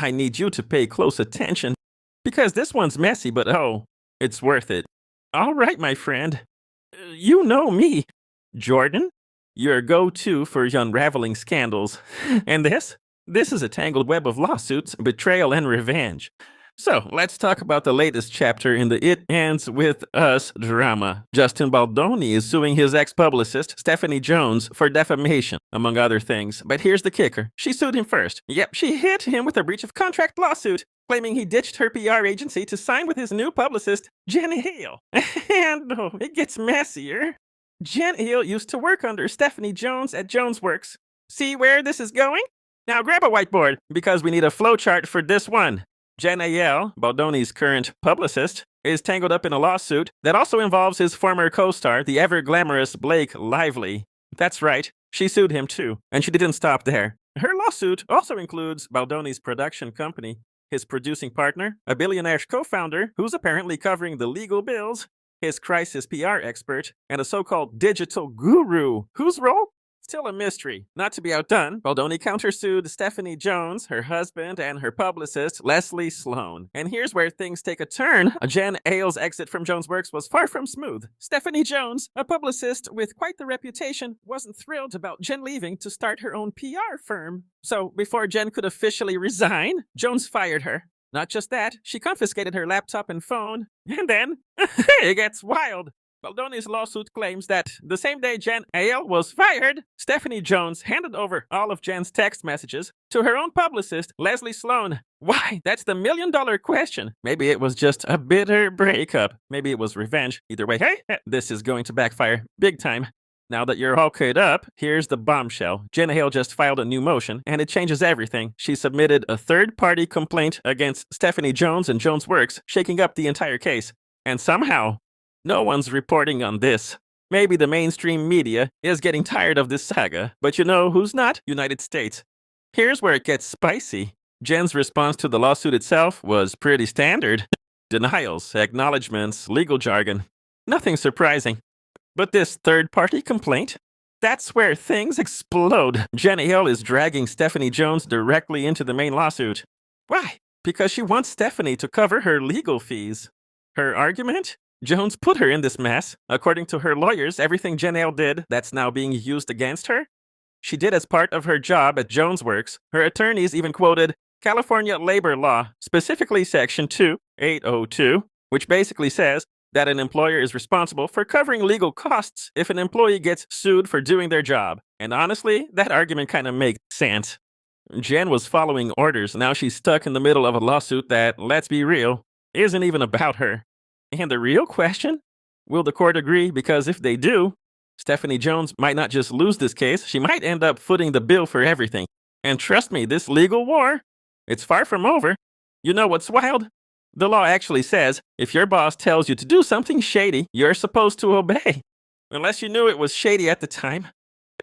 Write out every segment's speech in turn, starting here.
I need you to pay close attention, because this one's messy, but oh, it's worth it. All right, my friend. You know me, Jordan. Your go-to for unraveling scandals. And this? This is a tangled web of lawsuits, betrayal, and revenge. So, let's talk about the latest chapter in the It Ends With Us drama. Justin Baldoni is suing his ex-publicist, Stephanie Jones, for defamation, among other things. But here's the kicker. She sued him first. Yep, she hit him with a breach of contract lawsuit, claiming he ditched her PR agency to sign with his new publicist, Jen Hale. And oh, it gets messier. Jen Hale used to work under Stephanie Jones at JonesWorks. See where this is going? Now grab a whiteboard, because we need a flowchart for this one. Jen Hale, Baldoni's current publicist, is tangled up in a lawsuit that also involves his former co-star, the ever-glamorous Blake Lively. That's right, she sued him too, and she didn't stop there. Her lawsuit also includes Baldoni's production company, his producing partner, a billionaire co-founder who's apparently covering the legal bills, his crisis PR expert, and a so-called digital guru, whose role? Still a mystery. Not to be outdone, Baldoni countersued Stephanie Jones, her husband, and her publicist, Leslie Sloan. And here's where things take a turn. Jen Hale's exit from JonesWorks was far from smooth. Stephanie Jones, a publicist with quite the reputation, wasn't thrilled about Jen leaving to start her own PR firm. So, before Jen could officially resign, Jones fired her. Not just that, she confiscated her laptop and phone. And then, it gets wild. Baldoni's lawsuit claims that the same day Jen Hale was fired, Stephanie Jones handed over all of Jen's text messages to her own publicist, Leslie Sloan. Why? That's the million-dollar question. Maybe it was just a bitter breakup. Maybe it was revenge. Either way, hey, this is going to backfire big time. Now that you're all caught up, here's the bombshell. Jen Hale just filed a new motion, and it changes everything. She submitted a third-party complaint against Stephanie Jones and JonesWorks, shaking up the entire case. And somehow, no one's reporting on this. Maybe the mainstream media is getting tired of this saga, but you know who's not? United States. Here's where it gets spicy. Jen's response to the lawsuit itself was pretty standard. Denials, acknowledgments, legal jargon. Nothing surprising. But this third-party complaint? That's where things explode. Jen Hale is dragging Stephanie Jones directly into the main lawsuit. Why? Because she wants Stephanie to cover her legal fees. Her argument? Jones put her in this mess. According to her lawyers, everything Jen Hale did that's now being used against her, she did as part of her job at JonesWorks. Her attorneys even quoted California labor law, specifically Section 2802, which basically says that an employer is responsible for covering legal costs if an employee gets sued for doing their job. And honestly, that argument kind of makes sense. Jen was following orders. Now she's stuck in the middle of a lawsuit that, let's be real, isn't even about her. And the real question? Will the court agree? Because if they do, Stephanie Jones might not just lose this case, she might end up footing the bill for everything. And trust me, this legal war, it's far from over. You know what's wild? The law actually says if your boss tells you to do something shady, you're supposed to obey. Unless you knew it was shady at the time.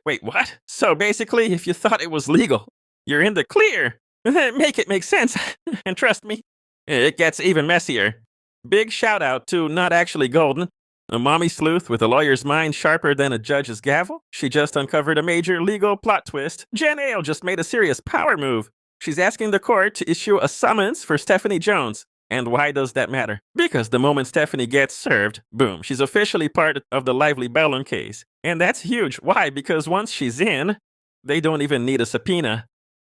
Wait, what? So basically, if you thought it was legal, you're in the clear. Make it make sense. And trust me, it gets even messier. Big shout out to Not Actually Golden, a mommy sleuth with a lawyer's mind sharper than a judge's gavel. She just uncovered a major legal plot twist. Jen Hale just made a serious power move. She's asking the court to issue a summons for Stephanie Jones. And why does that matter? Because the moment Stephanie gets served, boom, she's officially part of the Lively balloon case. And that's huge. Why? Because once she's in, they don't even need a subpoena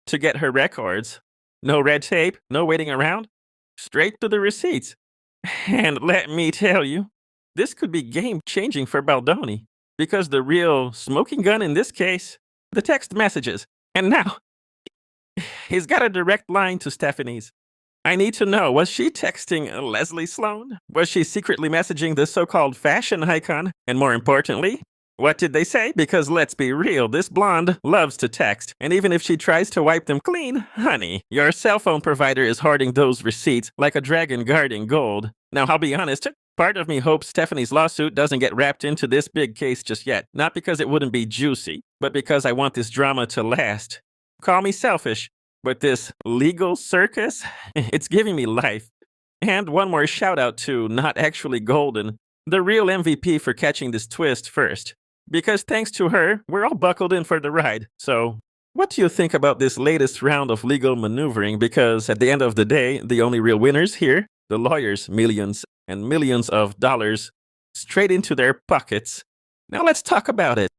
to get her records. No red tape, no waiting around. Straight to the receipts. And let me tell you, this could be game-changing for Baldoni, because the real smoking gun in this case, the text messages. And now, he's got a direct line to Stephanie's. I need to know, was she texting Leslie Sloan? Was she secretly messaging the so-called fashion icon? And more importantly, what did they say? Because let's be real, this blonde loves to text. And even if she tries to wipe them clean, honey, your cell phone provider is hoarding those receipts like a dragon guarding gold. Now, I'll be honest, part of me hopes Stephanie's lawsuit doesn't get wrapped into this big case just yet. Not because it wouldn't be juicy, but because I want this drama to last. Call me selfish, but this legal circus, it's giving me life. And one more shout out to Not Actually Golden, the real MVP for catching this twist first. Because thanks to her, we're all buckled in for the ride. So, What do you think about this latest round of legal maneuvering? Because at the end of the day, the only real winners here, the lawyers, millions and millions of dollars straight into their pockets. Now let's talk about it.